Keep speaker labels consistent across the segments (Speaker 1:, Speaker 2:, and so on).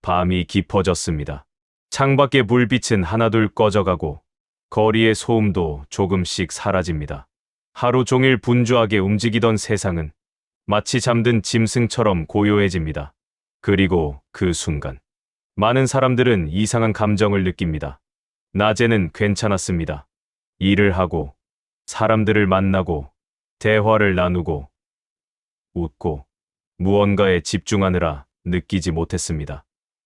Speaker 1: 밤이 깊어졌습니다. 창밖의 불빛은 하나둘 꺼져가고 거리의 소음도 조금씩 사라집니다. 하루 종일 분주하게 움직이던 세상은 마치 잠든 짐승처럼 고요해집니다. 그리고 그 순간 많은 사람들은 이상한 감정을 느낍니다. 낮에는 괜찮았습니다. 일을 하고 사람들을 만나고 대화를 나누고 웃고 무언가에 집중하느라 느끼지 못했습니다.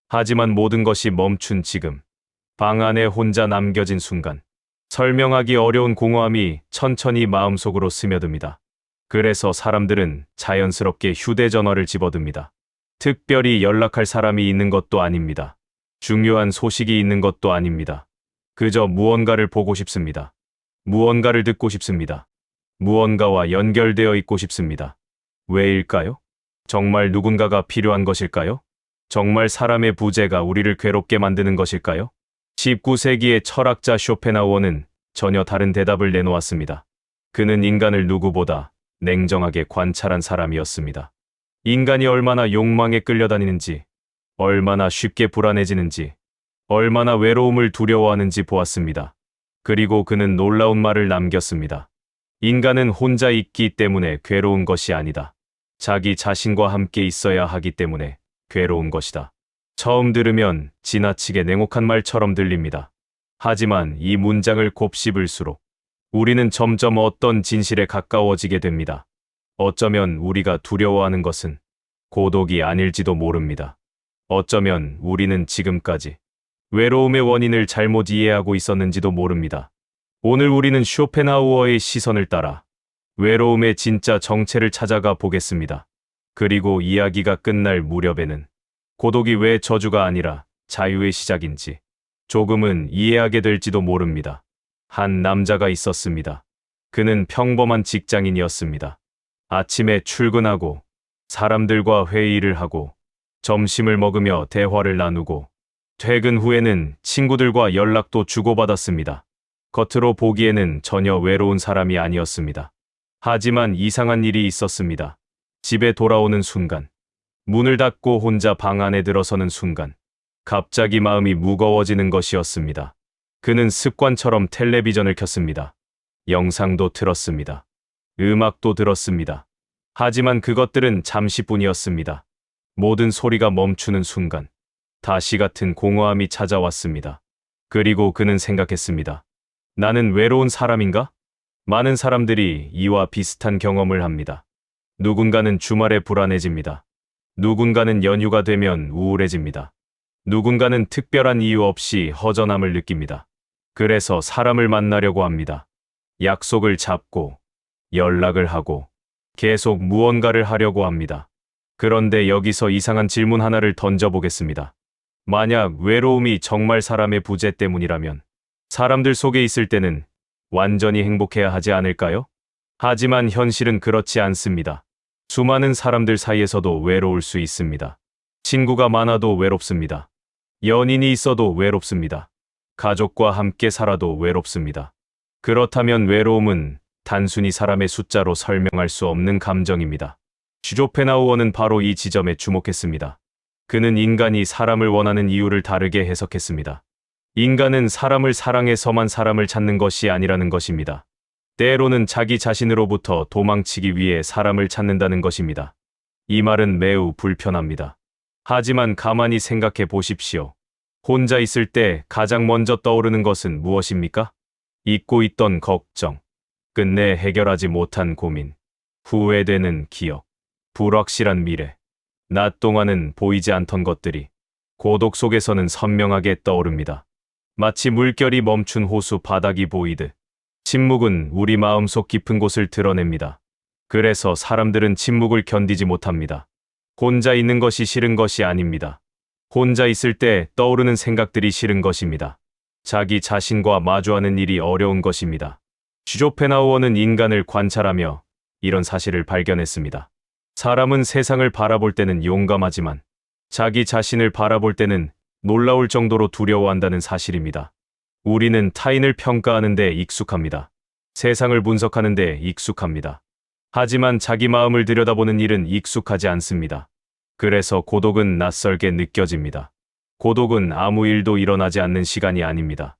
Speaker 1: 하지만 모든 것이 멈춘 지금, 방 안에 혼자 남겨진 순간, 설명하기 어려운 공허함이 천천히 마음속으로 스며듭니다. 그래서 사람들은 자연스럽게 휴대전화를 집어듭니다. 특별히 연락할 사람이 있는 것도 아닙니다. 중요한 소식이 있는 것도 아닙니다. 그저 무언가를 보고 싶습니다. 무언가를 듣고 싶습니다. 무언가와 연결되어 있고 싶습니다. 왜일까요? 정말 누군가가 필요한 것일까요? 정말 사람의 부재가 우리를 괴롭게 만드는 것일까요? 19세기의 철학자 쇼펜하우어는 전혀 다른 대답을 내놓았습니다. 그는 인간을 누구보다 냉정하게 관찰한 사람이었습니다. 인간이 얼마나 욕망에 끌려다니는지, 얼마나 쉽게 불안해지는지, 얼마나 외로움을 두려워하는지 보았습니다. 그리고 그는 놀라운 말을 남겼습니다. 인간은 혼자 있기 때문에 괴로운 것이 아니다. 자기 자신과 함께 있어야 하기 때문에 괴로운 것이다. 처음 들으면 지나치게 냉혹한 말처럼 들립니다. 하지만 이 문장을 곱씹을수록 우리는 점점 어떤 진실에 가까워지게 됩니다. 어쩌면 우리가 두려워하는 것은 고독이 아닐지도 모릅니다. 어쩌면 우리는 지금까지 외로움의 원인을 잘못 이해하고 있었는지도 모릅니다. 오늘 우리는 쇼펜하우어의 시선을 따라 외로움의 진짜 정체를 찾아가 보겠습니다. 그리고 이야기가 끝날 무렵에는 고독이 왜 저주가 아니라 자유의 시작인지 조금은 이해하게 될지도 모릅니다. 한 남자가 있었습니다. 그는 평범한 직장인이었습니다. 아침에 출근하고 사람들과 회의를 하고 점심을 먹으며 대화를 나누고 퇴근 후에는 친구들과 연락도 주고받았습니다. 겉으로 보기에는 전혀 외로운 사람이 아니었습니다. 하지만 이상한 일이 있었습니다. 집에 돌아오는 순간, 문을 닫고 혼자 방 안에 들어서는 순간, 갑자기 마음이 무거워지는 것이었습니다. 그는 습관처럼 텔레비전을 켰습니다. 영상도 틀었습니다. 음악도 들었습니다. 하지만 그것들은 잠시뿐이었습니다. 모든 소리가 멈추는 순간, 다시 같은 공허함이 찾아왔습니다. 그리고 그는 생각했습니다. 나는 외로운 사람인가? 많은 사람들이 이와 비슷한 경험을 합니다. 누군가는 주말에 불안해집니다. 누군가는 연휴가 되면 우울해집니다. 누군가는 특별한 이유 없이 허전함을 느낍니다. 그래서 사람을 만나려고 합니다. 약속을 잡고, 연락을 하고, 계속 무언가를 하려고 합니다. 그런데 여기서 이상한 질문 하나를 던져보겠습니다. 만약 외로움이 정말 사람의 부재 때문이라면, 사람들 속에 있을 때는 완전히 행복해야 하지 않을까요? 하지만 현실은 그렇지 않습니다. 수많은 사람들 사이에서도 외로울 수 있습니다. 친구가 많아도 외롭습니다. 연인이 있어도 외롭습니다. 가족과 함께 살아도 외롭습니다. 그렇다면 외로움은 단순히 사람의 숫자로 설명할 수 없는 감정입니다. 쇼펜하우어는 바로 이 지점에 주목했습니다. 그는 인간이 사람을 원하는 이유를 다르게 해석했습니다. 인간은 사람을 사랑해서만 사람을 찾는 것이 아니라는 것입니다. 때로는 자기 자신으로부터 도망치기 위해 사람을 찾는다는 것입니다. 이 말은 매우 불편합니다. 하지만 가만히 생각해 보십시오. 혼자 있을 때 가장 먼저 떠오르는 것은 무엇입니까? 잊고 있던 걱정, 끝내 해결하지 못한 고민, 후회되는 기억, 불확실한 미래, 낮 동안은 보이지 않던 것들이 고독 속에서는 선명하게 떠오릅니다. 마치 물결이 멈춘 호수 바닥이 보이듯 침묵은 우리 마음속 깊은 곳을 드러냅니다. 그래서 사람들은 침묵을 견디지 못합니다. 혼자 있는 것이 싫은 것이 아닙니다. 혼자 있을 때 떠오르는 생각들이 싫은 것입니다. 자기 자신과 마주하는 일이 어려운 것입니다. 쇼펜하우어는 인간을 관찰하며 이런 사실을 발견했습니다. 사람은 세상을 바라볼 때는 용감하지만 자기 자신을 바라볼 때는 놀라울 정도로 두려워한다는 사실입니다. 우리는 타인을 평가하는 데 익숙합니다. 세상을 분석하는 데 익숙합니다. 하지만 자기 마음을 들여다보는 일은 익숙하지 않습니다. 그래서 고독은 낯설게 느껴집니다. 고독은 아무 일도 일어나지 않는 시간이 아닙니다.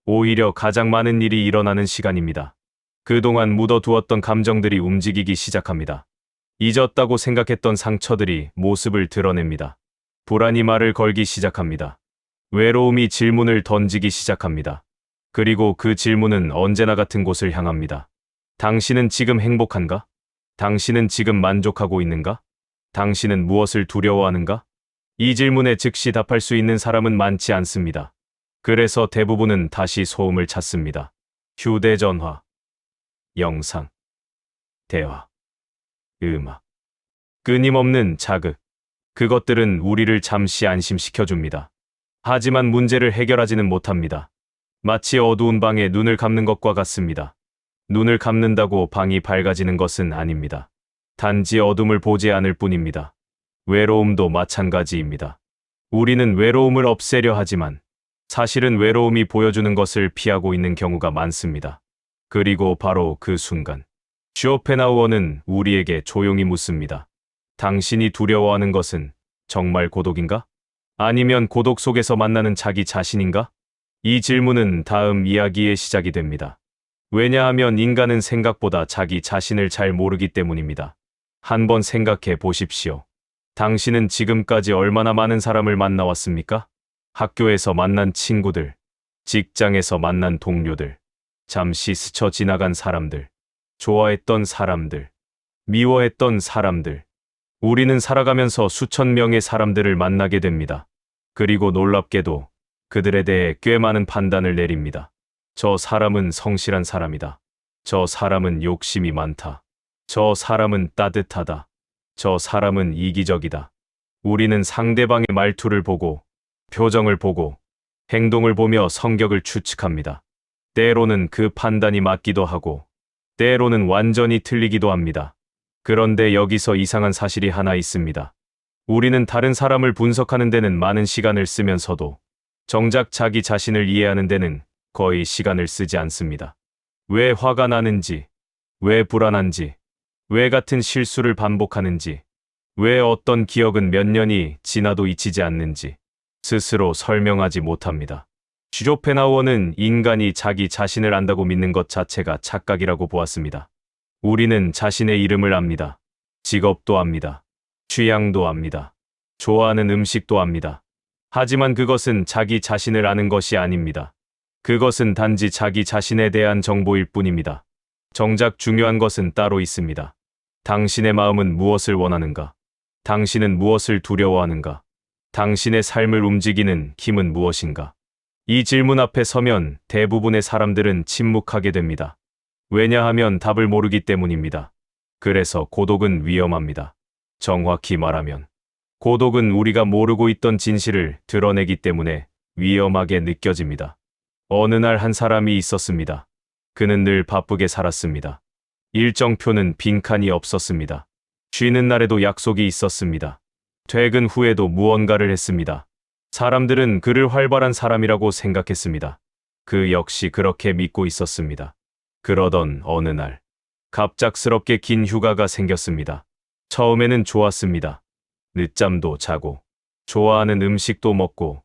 Speaker 1: 오히려 가장 많은 일이 일어나는 시간입니다. 그동안 묻어두었던 감정들이 움직이기 시작합니다. 잊었다고 생각했던 상처들이 모습을 드러냅니다. 불안이 말을 걸기 시작합니다. 외로움이 질문을 던지기 시작합니다. 그리고 그 질문은 언제나 같은 곳을 향합니다. 당신은 지금 행복한가? 당신은 지금 만족하고 있는가? 당신은 무엇을 두려워하는가? 이 질문에 즉시 답할 수 있는 사람은 많지 않습니다. 그래서 대부분은 다시 소음을 찾습니다. 휴대전화, 영상, 대화, 음악, 끊임없는 자극. 그것들은 우리를 잠시 안심시켜줍니다. 하지만 문제를 해결하지는 못합니다. 마치 어두운 방에 눈을 감는 것과 같습니다. 눈을 감는다고 방이 밝아지는 것은 아닙니다. 단지 어둠을 보지 않을 뿐입니다. 외로움도 마찬가지입니다. 우리는 외로움을 없애려 하지만 사실은 외로움이 보여주는 것을 피하고 있는 경우가 많습니다. 그리고 바로 그 순간 쇼펜하우어는 우리에게 조용히 묻습니다. 당신이 두려워하는 것은 정말 고독인가? 아니면 고독 속에서 만나는 자기 자신인가? 이 질문은 다음 이야기의 시작이 됩니다. 왜냐하면 인간은 생각보다 자기 자신을 잘 모르기 때문입니다. 한번 생각해 보십시오. 당신은 지금까지 얼마나 많은 사람을 만나왔습니까? 학교에서 만난 친구들, 직장에서 만난 동료들, 잠시 스쳐 지나간 사람들, 좋아했던 사람들, 미워했던 사람들. 우리는 살아가면서 수천 명의 사람들을 만나게 됩니다. 그리고 놀랍게도 그들에 대해 꽤 많은 판단을 내립니다. 저 사람은 성실한 사람이다. 저 사람은 욕심이 많다. 저 사람은 따뜻하다. 저 사람은 이기적이다. 우리는 상대방의 말투를 보고, 표정을 보고, 행동을 보며 성격을 추측합니다. 때로는 그 판단이 맞기도 하고, 때로는 완전히 틀리기도 합니다. 그런데 여기서 이상한 사실이 하나 있습니다. 우리는 다른 사람을 분석하는 데는 많은 시간을 쓰면서도 정작 자기 자신을 이해하는 데는 거의 시간을 쓰지 않습니다. 왜 화가 나는지, 왜 불안한지, 왜 같은 실수를 반복하는지, 왜 어떤 기억은 몇 년이 지나도 잊히지 않는지 스스로 설명하지 못합니다. 쇼펜하우어는 인간이 자기 자신을 안다고 믿는 것 자체가 착각이라고 보았습니다. 우리는 자신의 이름을 압니다. 직업도 압니다. 취향도 압니다. 좋아하는 음식도 압니다. 하지만 그것은 자기 자신을 아는 것이 아닙니다. 그것은 단지 자기 자신에 대한 정보일 뿐입니다. 정작 중요한 것은 따로 있습니다. 당신의 마음은 무엇을 원하는가? 당신은 무엇을 두려워하는가? 당신의 삶을 움직이는 힘은 무엇인가? 이 질문 앞에 서면 대부분의 사람들은 침묵하게 됩니다. 왜냐하면 답을 모르기 때문입니다. 그래서 고독은 위험합니다. 정확히 말하면 고독은 우리가 모르고 있던 진실을 드러내기 때문에 위험하게 느껴집니다. 어느 날 한 사람이 있었습니다. 그는 늘 바쁘게 살았습니다. 일정표는 빈칸이 없었습니다. 쉬는 날에도 약속이 있었습니다. 퇴근 후에도 무언가를 했습니다. 사람들은 그를 활발한 사람이라고 생각했습니다. 그 역시 그렇게 믿고 있었습니다. 그러던 어느 날, 갑작스럽게 긴 휴가가 생겼습니다. 처음에는 좋았습니다. 늦잠도 자고, 좋아하는 음식도 먹고,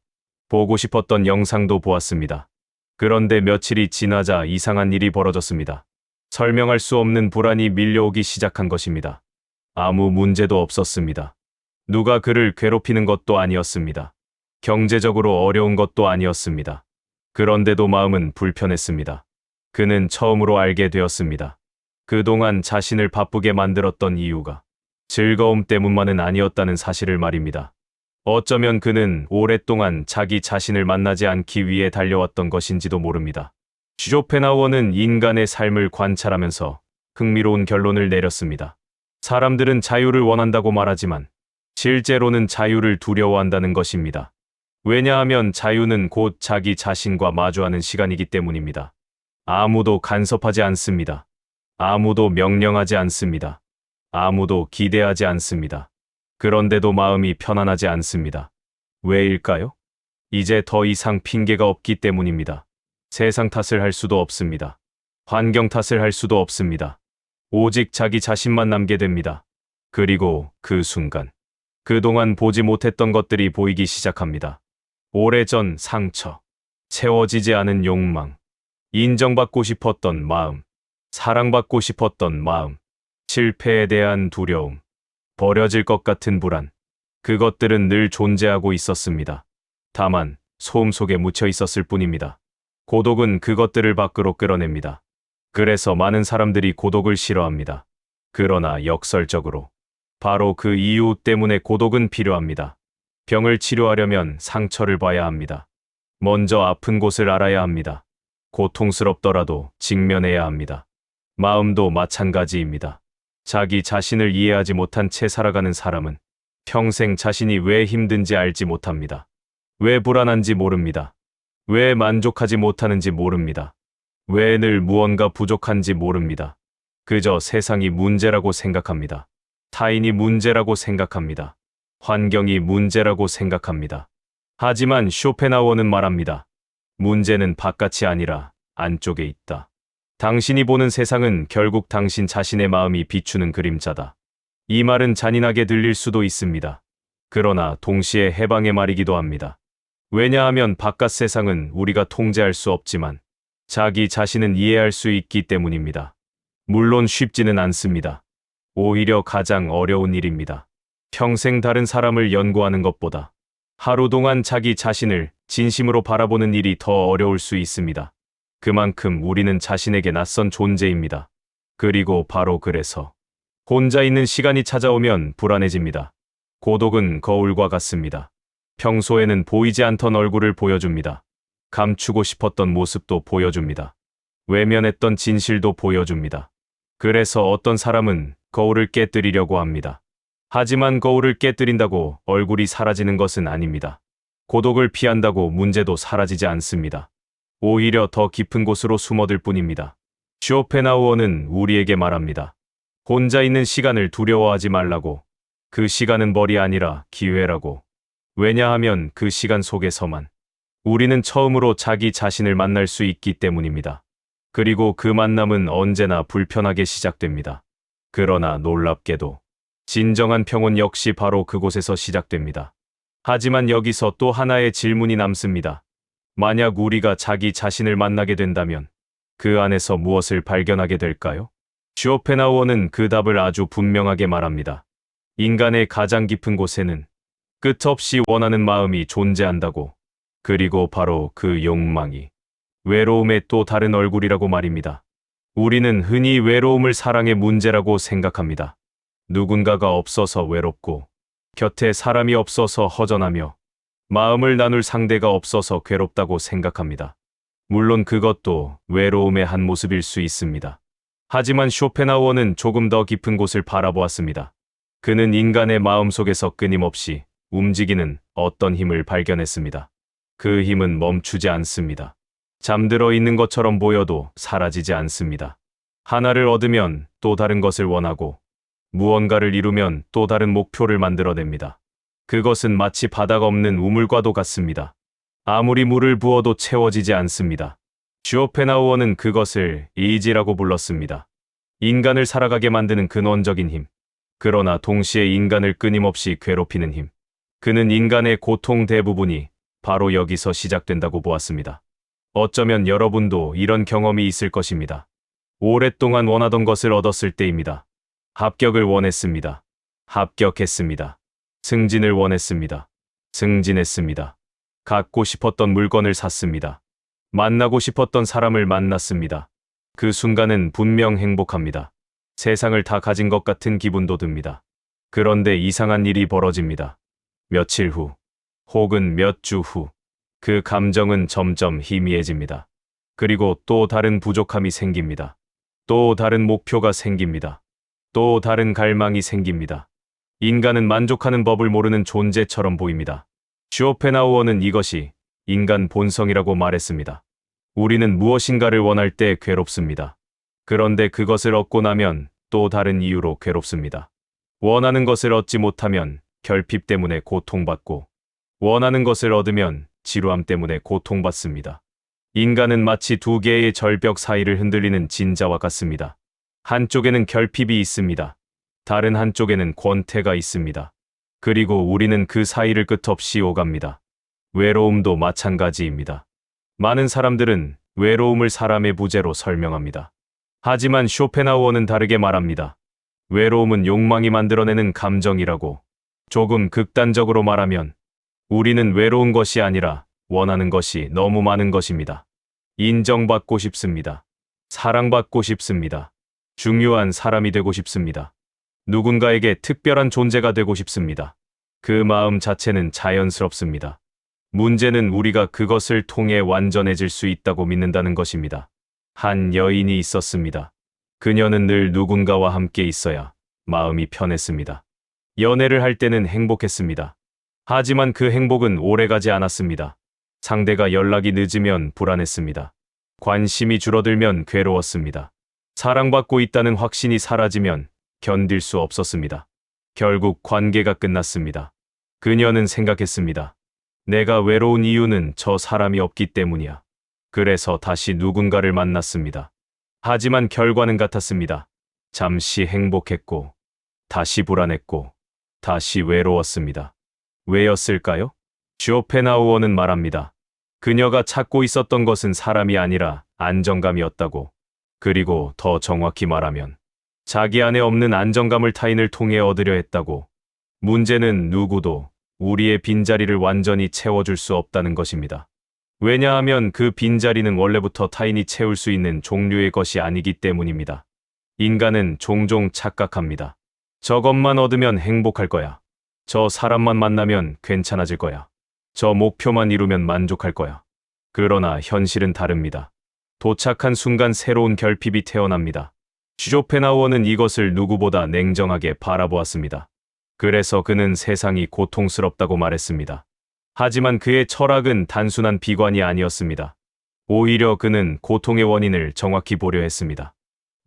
Speaker 1: 보고 싶었던 영상도 보았습니다. 그런데 며칠이 지나자 이상한 일이 벌어졌습니다. 설명할 수 없는 불안이 밀려오기 시작한 것입니다. 아무 문제도 없었습니다. 누가 그를 괴롭히는 것도 아니었습니다. 경제적으로 어려운 것도 아니었습니다. 그런데도 마음은 불편했습니다. 그는 처음으로 알게 되었습니다. 그동안 자신을 바쁘게 만들었던 이유가 즐거움 때문만은 아니었다는 사실을 말입니다. 어쩌면 그는 오랫동안 자기 자신을 만나지 않기 위해 달려왔던 것인지도 모릅니다. 쇼펜하우어는 인간의 삶을 관찰하면서 흥미로운 결론을 내렸습니다. 사람들은 자유를 원한다고 말하지만 실제로는 자유를 두려워한다는 것입니다. 왜냐하면 자유는 곧 자기 자신과 마주하는 시간이기 때문입니다. 아무도 간섭하지 않습니다. 아무도 명령하지 않습니다. 아무도 기대하지 않습니다. 그런데도 마음이 편안하지 않습니다. 왜일까요? 이제 더 이상 핑계가 없기 때문입니다. 세상 탓을 할 수도 없습니다. 환경 탓을 할 수도 없습니다. 오직 자기 자신만 남게 됩니다. 그리고 그 순간, 그동안 보지 못했던 것들이 보이기 시작합니다. 오래전 상처, 채워지지 않은 욕망, 인정받고 싶었던 마음, 사랑받고 싶었던 마음, 실패에 대한 두려움, 버려질 것 같은 불안. 그것들은 늘 존재하고 있었습니다. 다만 소음 속에 묻혀 있었을 뿐입니다. 고독은 그것들을 밖으로 끌어냅니다. 그래서 많은 사람들이 고독을 싫어합니다. 그러나 역설적으로 바로 그 이유 때문에 고독은 필요합니다. 병을 치료하려면 상처를 봐야 합니다. 먼저 아픈 곳을 알아야 합니다. 고통스럽더라도 직면해야 합니다. 마음도 마찬가지입니다. 자기 자신을 이해하지 못한 채 살아가는 사람은 평생 자신이 왜 힘든지 알지 못합니다. 왜 불안한지 모릅니다. 왜 만족하지 못하는지 모릅니다. 왜 늘 무언가 부족한지 모릅니다. 그저 세상이 문제라고 생각합니다. 타인이 문제라고 생각합니다. 환경이 문제라고 생각합니다. 하지만 쇼펜하우어는 말합니다. 문제는 바깥이 아니라 안쪽에 있다. 당신이 보는 세상은 결국 당신 자신의 마음이 비추는 그림자다. 이 말은 잔인하게 들릴 수도 있습니다. 그러나 동시에 해방의 말이기도 합니다. 왜냐하면 바깥 세상은 우리가 통제할 수 없지만 자기 자신은 이해할 수 있기 때문입니다. 물론 쉽지는 않습니다. 오히려 가장 어려운 일입니다. 평생 다른 사람을 연구하는 것보다 하루 동안 자기 자신을 진심으로 바라보는 일이 더 어려울 수 있습니다. 그만큼 우리는 자신에게 낯선 존재입니다. 그리고 바로 그래서 혼자 있는 시간이 찾아오면 불안해집니다. 고독은 거울과 같습니다. 평소에는 보이지 않던 얼굴을 보여줍니다. 감추고 싶었던 모습도 보여줍니다. 외면했던 진실도 보여줍니다. 그래서 어떤 사람은 거울을 깨뜨리려고 합니다. 하지만 거울을 깨뜨린다고 얼굴이 사라지는 것은 아닙니다. 고독을 피한다고 문제도 사라지지 않습니다. 오히려 더 깊은 곳으로 숨어들 뿐입니다. 쇼펜하우어는 우리에게 말합니다. 혼자 있는 시간을 두려워하지 말라고. 그 시간은 벌이 아니라 기회라고. 왜냐하면 그 시간 속에서만 우리는 처음으로 자기 자신을 만날 수 있기 때문입니다. 그리고 그 만남은 언제나 불편하게 시작됩니다. 그러나 놀랍게도 진정한 평온 역시 바로 그곳에서 시작됩니다. 하지만 여기서 또 하나의 질문이 남습니다. 만약 우리가 자기 자신을 만나게 된다면 그 안에서 무엇을 발견하게 될까요? 쇼펜하우어는 그 답을 아주 분명하게 말합니다. 인간의 가장 깊은 곳에는 끝없이 원하는 마음이 존재한다고. 그리고 바로 그 욕망이 외로움의 또 다른 얼굴이라고 말입니다. 우리는 흔히 외로움을 사랑의 문제라고 생각합니다. 누군가가 없어서 외롭고 곁에 사람이 없어서 허전하며 마음을 나눌 상대가 없어서 괴롭다고 생각합니다. 물론 그것도 외로움의 한 모습일 수 있습니다. 하지만 쇼펜하우어는 조금 더 깊은 곳을 바라보았습니다. 그는 인간의 마음속에서 끊임없이 움직이는 어떤 힘을 발견했습니다. 그 힘은 멈추지 않습니다. 잠들어 있는 것처럼 보여도 사라지지 않습니다. 하나를 얻으면 또 다른 것을 원하고 무언가를 이루면 또 다른 목표를 만들어냅니다. 그것은 마치 바닥 없는 우물과도 같습니다. 아무리 물을 부어도 채워지지 않습니다. 쇼펜하우어는 그것을 이지라고 불렀습니다. 인간을 살아가게 만드는 근원적인 힘. 그러나 동시에 인간을 끊임없이 괴롭히는 힘. 그는 인간의 고통 대부분이 바로 여기서 시작된다고 보았습니다. 어쩌면 여러분도 이런 경험이 있을 것입니다. 오랫동안 원하던 것을 얻었을 때입니다. 합격을 원했습니다. 합격했습니다. 승진을 원했습니다. 승진했습니다. 갖고 싶었던 물건을 샀습니다. 만나고 싶었던 사람을 만났습니다. 그 순간은 분명 행복합니다. 세상을 다 가진 것 같은 기분도 듭니다. 그런데 이상한 일이 벌어집니다. 며칠 후, 혹은 몇 주 후, 그 감정은 점점 희미해집니다. 그리고 또 다른 부족함이 생깁니다. 또 다른 목표가 생깁니다. 또 다른 갈망이 생깁니다. 인간은 만족하는 법을 모르는 존재처럼 보입니다. 쇼펜하우어는 이것이 인간 본성이라고 말했습니다. 우리는 무엇인가를 원할 때 괴롭습니다. 그런데 그것을 얻고 나면 또 다른 이유로 괴롭습니다. 원하는 것을 얻지 못하면 결핍 때문에 고통받고, 원하는 것을 얻으면 지루함 때문에 고통받습니다. 인간은 마치 두 개의 절벽 사이를 흔들리는 진자와 같습니다. 한쪽에는 결핍이 있습니다. 다른 한쪽에는 권태가 있습니다. 그리고 우리는 그 사이를 끝없이 오갑니다. 외로움도 마찬가지입니다. 많은 사람들은 외로움을 사람의 부재로 설명합니다. 하지만 쇼펜하우어는 다르게 말합니다. 외로움은 욕망이 만들어내는 감정이라고. 조금 극단적으로 말하면 우리는 외로운 것이 아니라 원하는 것이 너무 많은 것입니다. 인정받고 싶습니다. 사랑받고 싶습니다. 중요한 사람이 되고 싶습니다. 누군가에게 특별한 존재가 되고 싶습니다. 그 마음 자체는 자연스럽습니다. 문제는 우리가 그것을 통해 완전해질 수 있다고 믿는다는 것입니다. 한 여인이 있었습니다. 그녀는 늘 누군가와 함께 있어야 마음이 편했습니다. 연애를 할 때는 행복했습니다. 하지만 그 행복은 오래가지 않았습니다. 상대가 연락이 늦으면 불안했습니다. 관심이 줄어들면 괴로웠습니다. 사랑받고 있다는 확신이 사라지면 견딜 수 없었습니다. 결국 관계가 끝났습니다. 그녀는 생각했습니다. 내가 외로운 이유는 저 사람이 없기 때문이야. 그래서 다시 누군가를 만났습니다. 하지만 결과는 같았습니다. 잠시 행복했고, 다시 불안했고, 다시 외로웠습니다. 왜였을까요? 쇼펜하우어는 말합니다. 그녀가 찾고 있었던 것은 사람이 아니라 안정감이었다고. 그리고 더 정확히 말하면 자기 안에 없는 안정감을 타인을 통해 얻으려 했다고. 문제는 누구도 우리의 빈자리를 완전히 채워줄 수 없다는 것입니다. 왜냐하면 그 빈자리는 원래부터 타인이 채울 수 있는 종류의 것이 아니기 때문입니다. 인간은 종종 착각합니다. 저것만 얻으면 행복할 거야. 저 사람만 만나면 괜찮아질 거야. 저 목표만 이루면 만족할 거야. 그러나 현실은 다릅니다. 도착한 순간 새로운 결핍이 태어납니다. 쇼펜하우어는 이것을 누구보다 냉정하게 바라보았습니다. 그래서 그는 세상이 고통스럽다고 말했습니다. 하지만 그의 철학은 단순한 비관이 아니었습니다. 오히려 그는 고통의 원인을 정확히 보려 했습니다.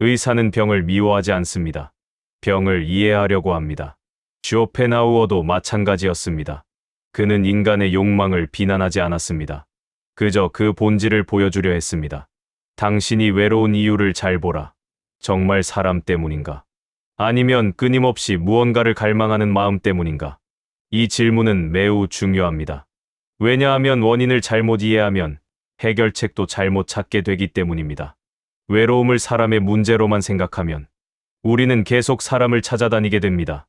Speaker 1: 의사는 병을 미워하지 않습니다. 병을 이해하려고 합니다. 쇼펜하우어도 마찬가지였습니다. 그는 인간의 욕망을 비난하지 않았습니다. 그저 그 본질을 보여주려 했습니다. 당신이 외로운 이유를 잘 보라. 정말 사람 때문인가? 아니면 끊임없이 무언가를 갈망하는 마음 때문인가? 이 질문은 매우 중요합니다. 왜냐하면 원인을 잘못 이해하면 해결책도 잘못 찾게 되기 때문입니다. 외로움을 사람의 문제로만 생각하면 우리는 계속 사람을 찾아다니게 됩니다.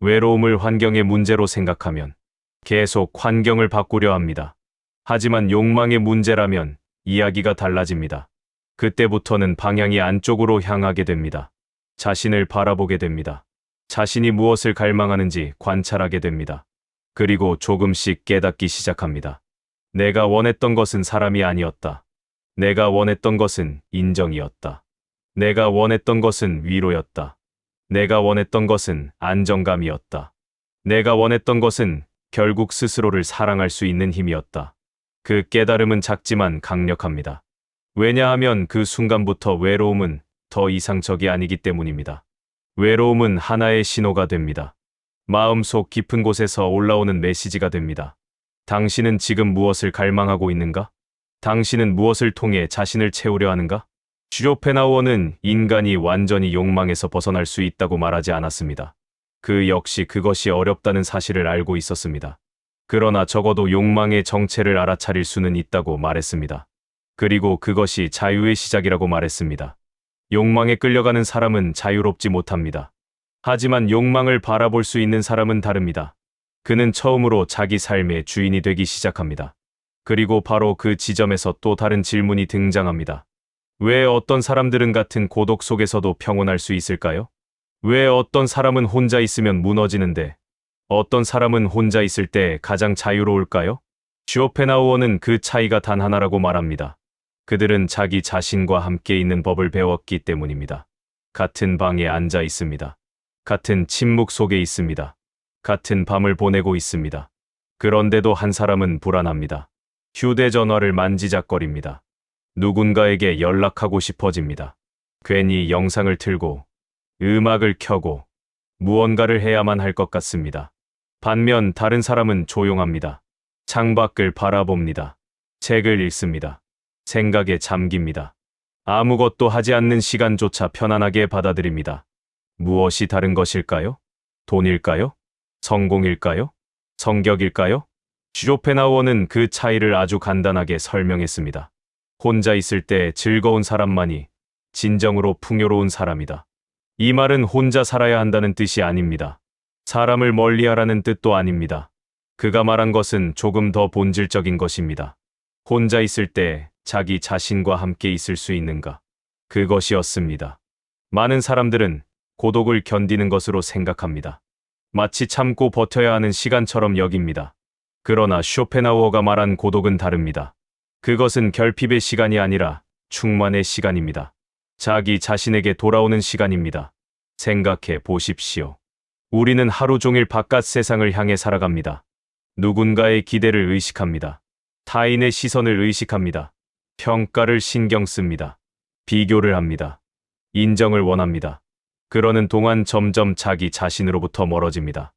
Speaker 1: 외로움을 환경의 문제로 생각하면 계속 환경을 바꾸려 합니다. 하지만 욕망의 문제라면 이야기가 달라집니다. 그때부터는 방향이 안쪽으로 향하게 됩니다. 자신을 바라보게 됩니다. 자신이 무엇을 갈망하는지 관찰하게 됩니다. 그리고 조금씩 깨닫기 시작합니다. 내가 원했던 것은 사람이 아니었다. 내가 원했던 것은 인정이었다. 내가 원했던 것은 위로였다. 내가 원했던 것은 안정감이었다. 내가 원했던 것은 결국 스스로를 사랑할 수 있는 힘이었다. 그 깨달음은 작지만 강력합니다. 왜냐하면 그 순간부터 외로움은 더 이상 적이 아니기 때문입니다. 외로움은 하나의 신호가 됩니다. 마음속 깊은 곳에서 올라오는 메시지가 됩니다. 당신은 지금 무엇을 갈망하고 있는가? 당신은 무엇을 통해 자신을 채우려 하는가? 쇼펜하우어는 인간이 완전히 욕망에서 벗어날 수 있다고 말하지 않았습니다. 그 역시 그것이 어렵다는 사실을 알고 있었습니다. 그러나 적어도 욕망의 정체를 알아차릴 수는 있다고 말했습니다. 그리고 그것이 자유의 시작이라고 말했습니다. 욕망에 끌려가는 사람은 자유롭지 못합니다. 하지만 욕망을 바라볼 수 있는 사람은 다릅니다. 그는 처음으로 자기 삶의 주인이 되기 시작합니다. 그리고 바로 그 지점에서 또 다른 질문이 등장합니다. 왜 어떤 사람들은 같은 고독 속에서도 평온할 수 있을까요? 왜 어떤 사람은 혼자 있으면 무너지는데 어떤 사람은 혼자 있을 때 가장 자유로울까요? 쇼펜하우어는 그 차이가 단 하나라고 말합니다. 그들은 자기 자신과 함께 있는 법을 배웠기 때문입니다. 같은 방에 앉아 있습니다. 같은 침묵 속에 있습니다. 같은 밤을 보내고 있습니다. 그런데도 한 사람은 불안합니다. 휴대전화를 만지작거립니다. 누군가에게 연락하고 싶어집니다. 괜히 영상을 틀고 음악을 켜고 무언가를 해야만 할 것 같습니다. 반면 다른 사람은 조용합니다. 창밖을 바라봅니다. 책을 읽습니다. 생각에 잠깁니다. 아무것도 하지 않는 시간조차 편안하게 받아들입니다. 무엇이 다른 것일까요? 돈일까요? 성공일까요? 성격일까요? 쇼펜하우어는 그 차이를 아주 간단하게 설명했습니다. 혼자 있을 때 즐거운 사람만이 진정으로 풍요로운 사람이다. 이 말은 혼자 살아야 한다는 뜻이 아닙니다. 사람을 멀리하라는 뜻도 아닙니다. 그가 말한 것은 조금 더 본질적인 것입니다. 혼자 있을 때 자기 자신과 함께 있을 수 있는가? 그것이었습니다. 많은 사람들은 고독을 견디는 것으로 생각합니다. 마치 참고 버텨야 하는 시간처럼 여깁니다. 그러나 쇼펜하우어가 말한 고독은 다릅니다. 그것은 결핍의 시간이 아니라 충만의 시간입니다. 자기 자신에게 돌아오는 시간입니다. 생각해 보십시오. 우리는 하루 종일 바깥 세상을 향해 살아갑니다. 누군가의 기대를 의식합니다. 타인의 시선을 의식합니다. 평가를 신경 씁니다. 비교를 합니다. 인정을 원합니다. 그러는 동안 점점 자기 자신으로부터 멀어집니다.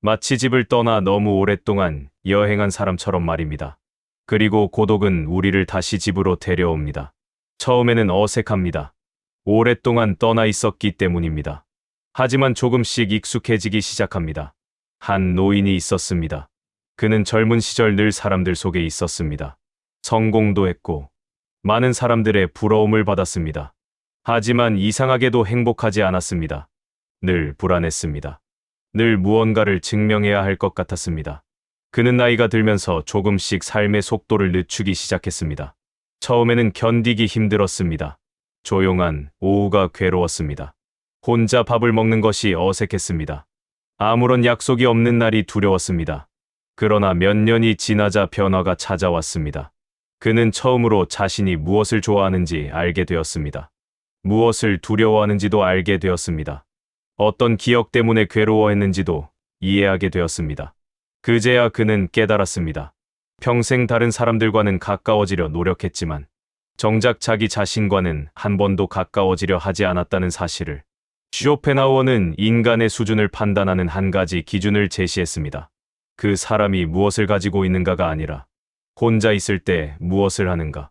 Speaker 1: 마치 집을 떠나 너무 오랫동안 여행한 사람처럼 말입니다. 그리고 고독은 우리를 다시 집으로 데려옵니다. 처음에는 어색합니다. 오랫동안 떠나 있었기 때문입니다. 하지만 조금씩 익숙해지기 시작합니다. 한 노인이 있었습니다. 그는 젊은 시절 늘 사람들 속에 있었습니다. 성공도 했고 많은 사람들의 부러움을 받았습니다. 하지만 이상하게도 행복하지 않았습니다. 늘 불안했습니다. 늘 무언가를 증명해야 할 것 같았습니다. 그는 나이가 들면서 조금씩 삶의 속도를 늦추기 시작했습니다. 처음에는 견디기 힘들었습니다. 조용한 오후가 괴로웠습니다. 혼자 밥을 먹는 것이 어색했습니다. 아무런 약속이 없는 날이 두려웠습니다. 그러나 몇 년이 지나자 변화가 찾아왔습니다. 그는 처음으로 자신이 무엇을 좋아하는지 알게 되었습니다. 무엇을 두려워하는지도 알게 되었습니다. 어떤 기억 때문에 괴로워했는지도 이해하게 되었습니다. 그제야 그는 깨달았습니다. 평생 다른 사람들과는 가까워지려 노력했지만 정작 자기 자신과는 한 번도 가까워지려 하지 않았다는 사실을. 쇼펜하우어는 인간의 수준을 판단하는 한 가지 기준을 제시했습니다. 그 사람이 무엇을 가지고 있는가가 아니라 혼자 있을 때 무엇을 하는가.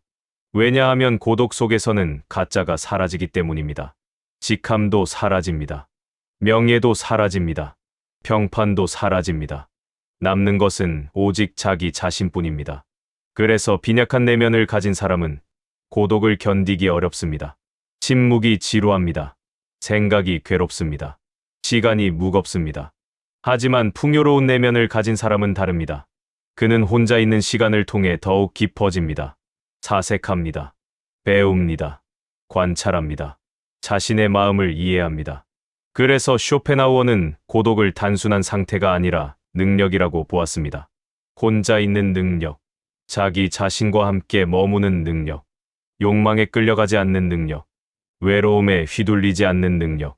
Speaker 1: 왜냐하면 고독 속에서는 가짜가 사라지기 때문입니다. 직함도 사라집니다. 명예도 사라집니다. 평판도 사라집니다. 남는 것은 오직 자기 자신뿐입니다. 그래서 빈약한 내면을 가진 사람은 고독을 견디기 어렵습니다. 침묵이 지루합니다. 생각이 괴롭습니다. 시간이 무겁습니다. 하지만 풍요로운 내면을 가진 사람은 다릅니다. 그는 혼자 있는 시간을 통해 더욱 깊어집니다. 사색합니다. 배웁니다. 관찰합니다. 자신의 마음을 이해합니다. 그래서 쇼펜하우어는 고독을 단순한 상태가 아니라 능력이라고 보았습니다. 혼자 있는 능력, 자기 자신과 함께 머무는 능력, 욕망에 끌려가지 않는 능력, 외로움에 휘둘리지 않는 능력.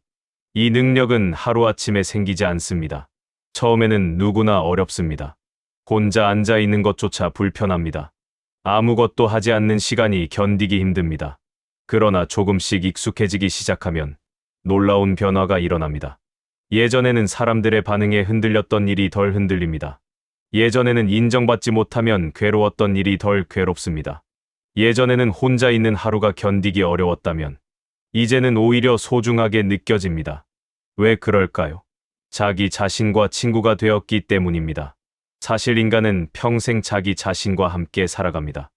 Speaker 1: 이 능력은 하루아침에 생기지 않습니다. 처음에는 누구나 어렵습니다. 혼자 앉아 있는 것조차 불편합니다. 아무것도 하지 않는 시간이 견디기 힘듭니다. 그러나 조금씩 익숙해지기 시작하면 놀라운 변화가 일어납니다. 예전에는 사람들의 반응에 흔들렸던 일이 덜 흔들립니다. 예전에는 인정받지 못하면 괴로웠던 일이 덜 괴롭습니다. 예전에는 혼자 있는 하루가 견디기 어려웠다면 이제는 오히려 소중하게 느껴집니다. 왜 그럴까요? 자기 자신과 친구가 되었기 때문입니다. 사실 인간은 평생 자기 자신과 함께 살아갑니다.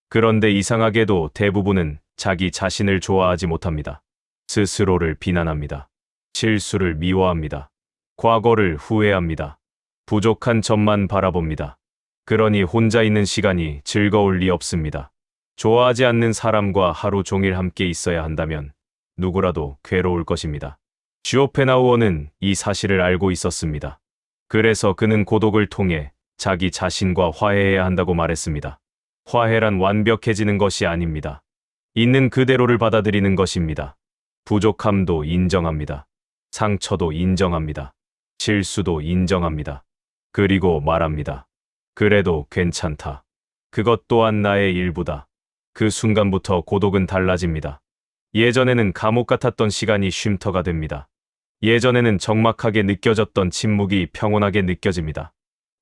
Speaker 1: 그런데 이상하게도 대부분은 자기 자신을 좋아하지 못합니다. 스스로를 비난합니다. 실수를 미워합니다. 과거를 후회합니다. 부족한 점만 바라봅니다. 그러니 혼자 있는 시간이 즐거울 리 없습니다. 좋아하지 않는 사람과 하루 종일 함께 있어야 한다면 누구라도 괴로울 것입니다. 쇼펜하우어는 이 사실을 알고 있었습니다. 그래서 그는 고독을 통해 자기 자신과 화해해야 한다고 말했습니다. 화해란 완벽해지는 것이 아닙니다. 있는 그대로를 받아들이는 것입니다. 부족함도 인정합니다. 상처도 인정합니다. 실수도 인정합니다. 그리고 말합니다. 그래도 괜찮다. 그것 또한 나의 일부다. 그 순간부터 고독은 달라집니다. 예전에는 감옥 같았던 시간이 쉼터가 됩니다. 예전에는 적막하게 느껴졌던 침묵이 평온하게 느껴집니다.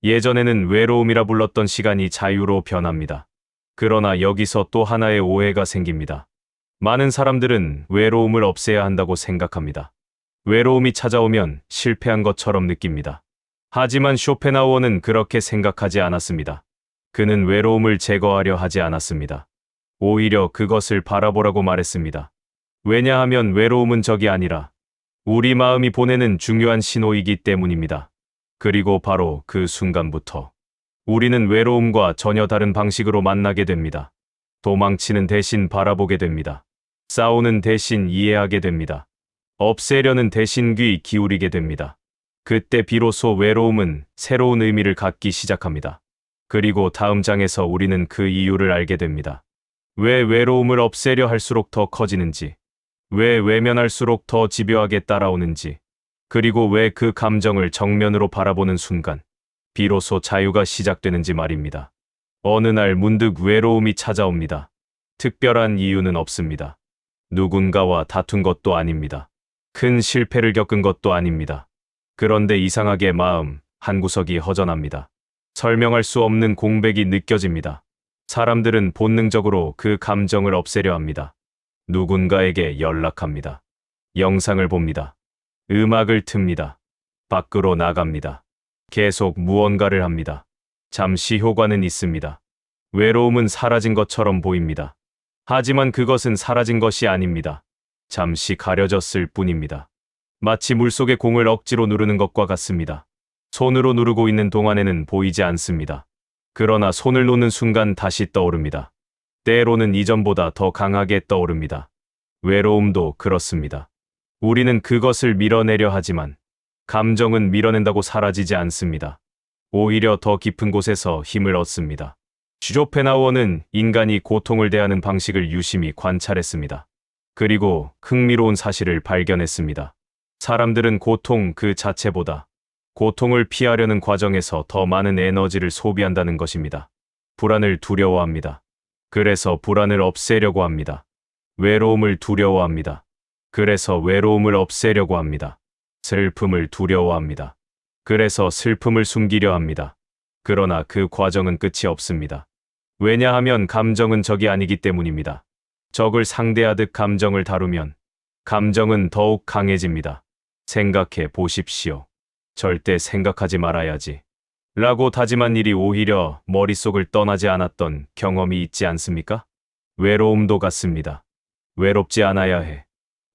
Speaker 1: 예전에는 외로움이라 불렀던 시간이 자유로 변합니다. 그러나 여기서 또 하나의 오해가 생깁니다. 많은 사람들은 외로움을 없애야 한다고 생각합니다. 외로움이 찾아오면 실패한 것처럼 느낍니다. 하지만 쇼펜하우어는 그렇게 생각하지 않았습니다. 그는 외로움을 제거하려 하지 않았습니다. 오히려 그것을 바라보라고 말했습니다. 왜냐하면 외로움은 적이 아니라 우리 마음이 보내는 중요한 신호이기 때문입니다. 그리고 바로 그 순간부터 우리는 외로움과 전혀 다른 방식으로 만나게 됩니다. 도망치는 대신 바라보게 됩니다. 싸우는 대신 이해하게 됩니다. 없애려는 대신 귀 기울이게 됩니다. 그때 비로소 외로움은 새로운 의미를 갖기 시작합니다. 그리고 다음 장에서 우리는 그 이유를 알게 됩니다. 왜 외로움을 없애려 할수록 더 커지는지, 왜 외면할수록 더 집요하게 따라오는지, 그리고 왜 그 감정을 정면으로 바라보는 순간 비로소 자유가 시작되는지 말입니다. 어느 날 문득 외로움이 찾아옵니다. 특별한 이유는 없습니다. 누군가와 다툰 것도 아닙니다. 큰 실패를 겪은 것도 아닙니다. 그런데 이상하게 마음 한구석이 허전합니다. 설명할 수 없는 공백이 느껴집니다. 사람들은 본능적으로 그 감정을 없애려 합니다. 누군가에게 연락합니다. 영상을 봅니다. 음악을 틉니다. 밖으로 나갑니다. 계속 무언가를 합니다. 잠시 효과는 있습니다. 외로움은 사라진 것처럼 보입니다. 하지만 그것은 사라진 것이 아닙니다. 잠시 가려졌을 뿐입니다. 마치 물속의 공을 억지로 누르는 것과 같습니다. 손으로 누르고 있는 동안에는 보이지 않습니다. 그러나 손을 놓는 순간 다시 떠오릅니다. 때로는 이전보다 더 강하게 떠오릅니다. 외로움도 그렇습니다. 우리는 그것을 밀어내려 하지만 감정은 밀어낸다고 사라지지 않습니다. 오히려 더 깊은 곳에서 힘을 얻습니다. 쇼펜하우어는 인간이 고통을 대하는 방식을 유심히 관찰했습니다. 그리고 흥미로운 사실을 발견했습니다. 사람들은 고통 그 자체보다 고통을 피하려는 과정에서 더 많은 에너지를 소비한다는 것입니다. 불안을 두려워합니다. 그래서 불안을 없애려고 합니다. 외로움을 두려워합니다. 그래서 외로움을 없애려고 합니다. 슬픔을 두려워합니다. 그래서 슬픔을 숨기려 합니다. 그러나 그 과정은 끝이 없습니다. 왜냐하면 감정은 적이 아니기 때문입니다. 적을 상대하듯 감정을 다루면 감정은 더욱 강해집니다. 생각해 보십시오. 절대 생각하지 말아야지. 라고 다짐한 일이 오히려 머릿속을 떠나지 않았던 경험이 있지 않습니까? 외로움도 같습니다. 외롭지 않아야 해.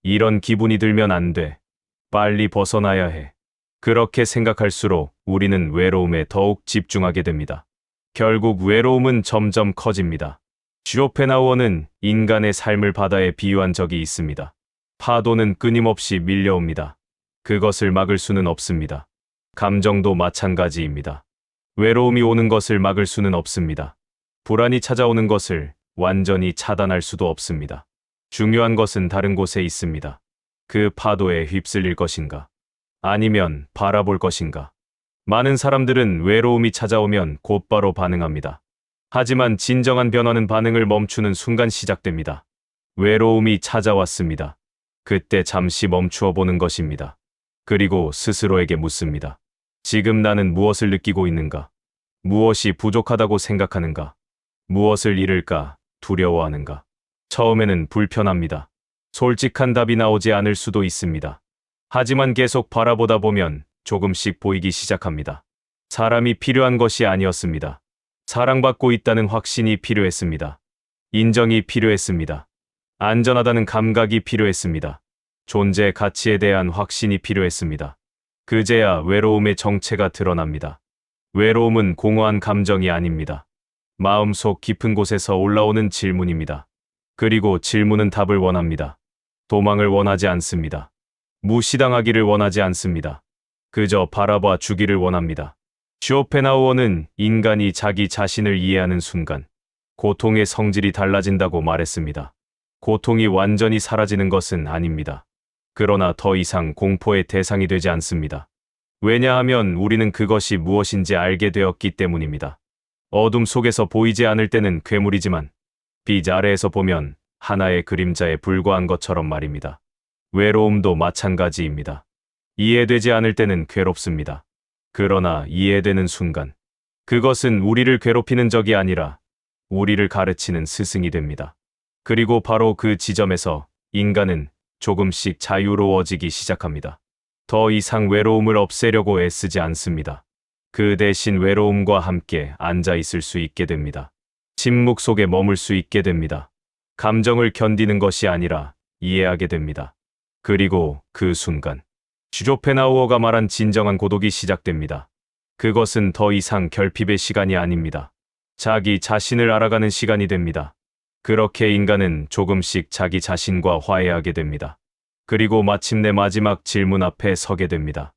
Speaker 1: 이런 기분이 들면 안 돼. 빨리 벗어나야 해. 그렇게 생각할수록 우리는 외로움에 더욱 집중하게 됩니다. 결국 외로움은 점점 커집니다. 쇼펜하우어는 인간의 삶을 바다에 비유한 적이 있습니다. 파도는 끊임없이 밀려옵니다. 그것을 막을 수는 없습니다. 감정도 마찬가지입니다. 외로움이 오는 것을 막을 수는 없습니다. 불안이 찾아오는 것을 완전히 차단할 수도 없습니다. 중요한 것은 다른 곳에 있습니다. 그 파도에 휩쓸릴 것인가? 아니면 바라볼 것인가? 많은 사람들은 외로움이 찾아오면 곧바로 반응합니다. 하지만 진정한 변화는 반응을 멈추는 순간 시작됩니다. 외로움이 찾아왔습니다. 그때 잠시 멈추어 보는 것입니다. 그리고 스스로에게 묻습니다. 지금 나는 무엇을 느끼고 있는가? 무엇이 부족하다고 생각하는가? 무엇을 잃을까? 두려워하는가? 처음에는 불편합니다. 솔직한 답이 나오지 않을 수도 있습니다. 하지만 계속 바라보다 보면 조금씩 보이기 시작합니다. 사람이 필요한 것이 아니었습니다. 사랑받고 있다는 확신이 필요했습니다. 인정이 필요했습니다. 안전하다는 감각이 필요했습니다. 존재 가치에 대한 확신이 필요했습니다. 그제야 외로움의 정체가 드러납니다. 외로움은 공허한 감정이 아닙니다. 마음속 깊은 곳에서 올라오는 질문입니다. 그리고 질문은 답을 원합니다. 도망을 원하지 않습니다. 무시당하기를 원하지 않습니다. 그저 바라봐 주기를 원합니다. 쇼펜하우어는 인간이 자기 자신을 이해하는 순간 고통의 성질이 달라진다고 말했습니다. 고통이 완전히 사라지는 것은 아닙니다. 그러나 더 이상 공포의 대상이 되지 않습니다. 왜냐하면 우리는 그것이 무엇인지 알게 되었기 때문입니다. 어둠 속에서 보이지 않을 때는 괴물이지만 빛 아래에서 보면 하나의 그림자에 불과한 것처럼 말입니다. 외로움도 마찬가지입니다. 이해되지 않을 때는 괴롭습니다. 그러나 이해되는 순간 그것은 우리를 괴롭히는 적이 아니라 우리를 가르치는 스승이 됩니다. 그리고 바로 그 지점에서 인간은 조금씩 자유로워지기 시작합니다. 더 이상 외로움을 없애려고 애쓰지 않습니다. 그 대신 외로움과 함께 앉아 있을 수 있게 됩니다. 침묵 속에 머물 수 있게 됩니다. 감정을 견디는 것이 아니라 이해하게 됩니다. 그리고 그 순간 쇼펜하우어가 말한 진정한 고독이 시작됩니다. 그것은 더 이상 결핍의 시간이 아닙니다. 자기 자신을 알아가는 시간이 됩니다. 그렇게 인간은 조금씩 자기 자신과 화해하게 됩니다. 그리고 마침내 마지막 질문 앞에 서게 됩니다.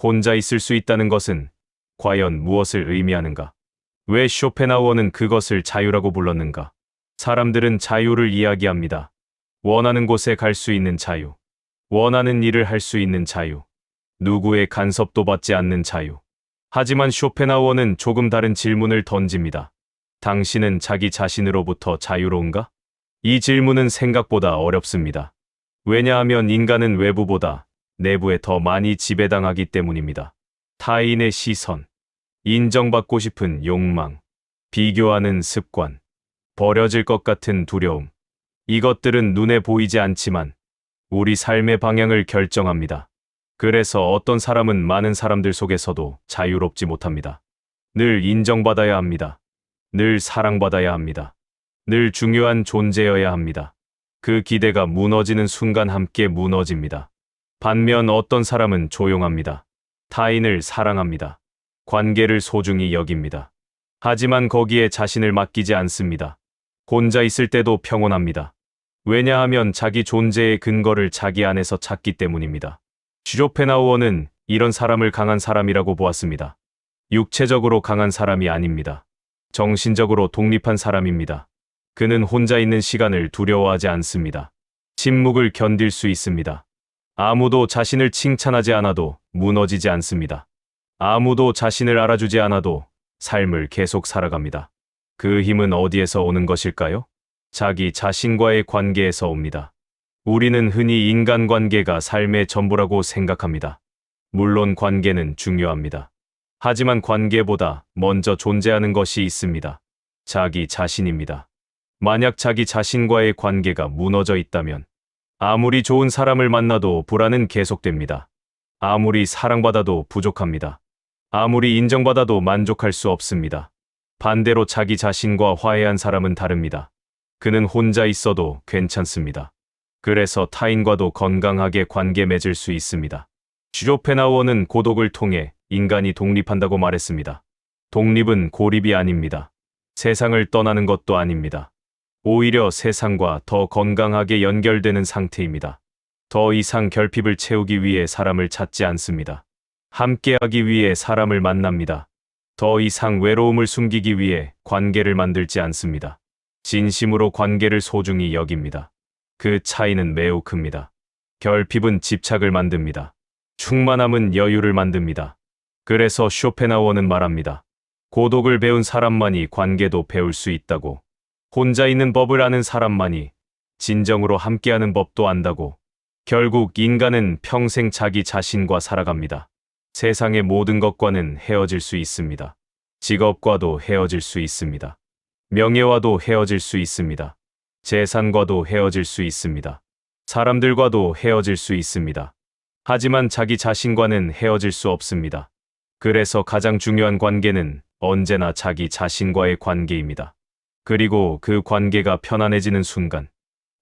Speaker 1: 혼자 있을 수 있다는 것은 과연 무엇을 의미하는가? 왜 쇼펜하우어는 그것을 자유라고 불렀는가? 사람들은 자유를 이야기합니다. 원하는 곳에 갈 수 있는 자유. 원하는 일을 할 수 있는 자유. 누구의 간섭도 받지 않는 자유. 하지만 쇼펜하우어는 조금 다른 질문을 던집니다. 당신은 자기 자신으로부터 자유로운가? 이 질문은 생각보다 어렵습니다. 왜냐하면 인간은 외부보다 내부에 더 많이 지배당하기 때문입니다. 타인의 시선, 인정받고 싶은 욕망, 비교하는 습관, 버려질 것 같은 두려움. 이것들은 눈에 보이지 않지만 우리 삶의 방향을 결정합니다. 그래서 어떤 사람은 많은 사람들 속에서도 자유롭지 못합니다. 늘 인정받아야 합니다. 늘 사랑받아야 합니다. 늘 중요한 존재여야 합니다. 그 기대가 무너지는 순간 함께 무너집니다. 반면 어떤 사람은 조용합니다. 타인을 사랑합니다. 관계를 소중히 여깁니다. 하지만 거기에 자신을 맡기지 않습니다. 혼자 있을 때도 평온합니다. 왜냐하면 자기 존재의 근거를 자기 안에서 찾기 때문입니다. 쇼펜하우어는 이런 사람을 강한 사람이라고 보았습니다. 육체적으로 강한 사람이 아닙니다. 정신적으로 독립한 사람입니다. 그는 혼자 있는 시간을 두려워하지 않습니다. 침묵을 견딜 수 있습니다. 아무도 자신을 칭찬하지 않아도 무너지지 않습니다. 아무도 자신을 알아주지 않아도 삶을 계속 살아갑니다. 그 힘은 어디에서 오는 것일까요? 자기 자신과의 관계에서 옵니다. 우리는 흔히 인간관계가 삶의 전부라고 생각합니다. 물론 관계는 중요합니다. 하지만 관계보다 먼저 존재하는 것이 있습니다. 자기 자신입니다. 만약 자기 자신과의 관계가 무너져 있다면 아무리 좋은 사람을 만나도 불안은 계속됩니다. 아무리 사랑받아도 부족합니다. 아무리 인정받아도 만족할 수 없습니다. 반대로 자기 자신과 화해한 사람은 다릅니다. 그는 혼자 있어도 괜찮습니다. 그래서 타인과도 건강하게 관계 맺을 수 있습니다. 쇼펜하우어는 고독을 통해 인간이 독립한다고 말했습니다. 독립은 고립이 아닙니다. 세상을 떠나는 것도 아닙니다. 오히려 세상과 더 건강하게 연결되는 상태입니다. 더 이상 결핍을 채우기 위해 사람을 찾지 않습니다. 함께하기 위해 사람을 만납니다. 더 이상 외로움을 숨기기 위해 관계를 만들지 않습니다. 진심으로 관계를 소중히 여깁니다. 그 차이는 매우 큽니다. 결핍은 집착을 만듭니다. 충만함은 여유를 만듭니다. 그래서 쇼펜하우어는 말합니다. 고독을 배운 사람만이 관계도 배울 수 있다고. 혼자 있는 법을 아는 사람만이 진정으로 함께하는 법도 안다고. 결국 인간은 평생 자기 자신과 살아갑니다. 세상의 모든 것과는 헤어질 수 있습니다. 직업과도 헤어질 수 있습니다. 명예와도 헤어질 수 있습니다. 재산과도 헤어질 수 있습니다. 사람들과도 헤어질 수 있습니다. 하지만 자기 자신과는 헤어질 수 없습니다. 그래서 가장 중요한 관계는 언제나 자기 자신과의 관계입니다. 그리고 그 관계가 편안해지는 순간,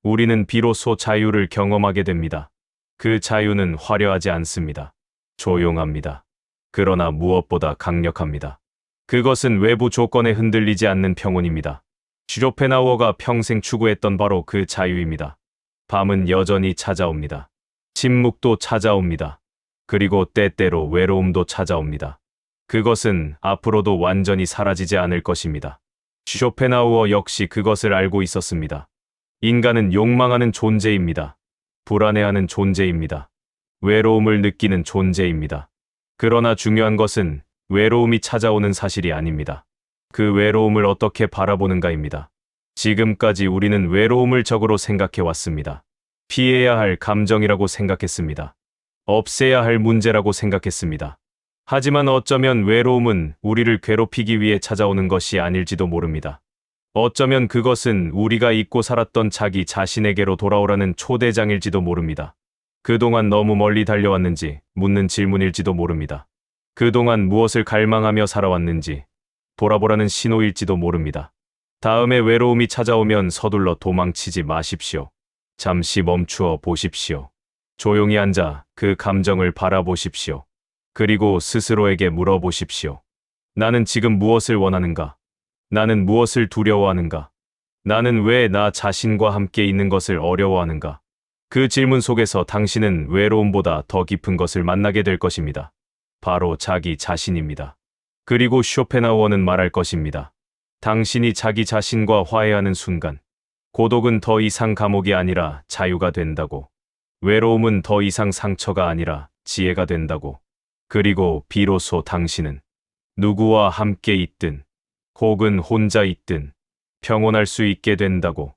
Speaker 1: 우리는 비로소 자유를 경험하게 됩니다. 그 자유는 화려하지 않습니다. 조용합니다. 그러나 무엇보다 강력합니다. 그것은 외부 조건에 흔들리지 않는 평온입니다. 쇼펜하우어가 평생 추구했던 바로 그 자유입니다. 밤은 여전히 찾아옵니다. 침묵도 찾아옵니다. 그리고 때때로 외로움도 찾아옵니다. 그것은 앞으로도 완전히 사라지지 않을 것입니다. 쇼펜하우어 역시 그것을 알고 있었습니다. 인간은 욕망하는 존재입니다. 불안해하는 존재입니다. 외로움을 느끼는 존재입니다. 그러나 중요한 것은 외로움이 찾아오는 사실이 아닙니다. 그 외로움을 어떻게 바라보는가입니다. 지금까지 우리는 외로움을 적으로 생각해왔습니다. 피해야 할 감정이라고 생각했습니다. 없애야 할 문제라고 생각했습니다. 하지만 어쩌면 외로움은 우리를 괴롭히기 위해 찾아오는 것이 아닐지도 모릅니다. 어쩌면 그것은 우리가 잊고 살았던 자기 자신에게로 돌아오라는 초대장일지도 모릅니다. 그동안 너무 멀리 달려왔는지 묻는 질문일지도 모릅니다. 그동안 무엇을 갈망하며 살아왔는지 돌아보라는 신호일지도 모릅니다. 다음에 외로움이 찾아오면 서둘러 도망치지 마십시오. 잠시 멈추어 보십시오. 조용히 앉아 그 감정을 바라보십시오. 그리고 스스로에게 물어보십시오. 나는 지금 무엇을 원하는가? 나는 무엇을 두려워하는가? 나는 왜 나 자신과 함께 있는 것을 어려워하는가? 그 질문 속에서 당신은 외로움보다 더 깊은 것을 만나게 될 것입니다. 바로 자기 자신입니다. 그리고 쇼펜하우어는 말할 것입니다. 당신이 자기 자신과 화해하는 순간, 고독은 더 이상 감옥이 아니라 자유가 된다고. 외로움은 더 이상 상처가 아니라 지혜가 된다고. 그리고 비로소 당신은 누구와 함께 있든, 혹은 혼자 있든, 평온할 수 있게 된다고.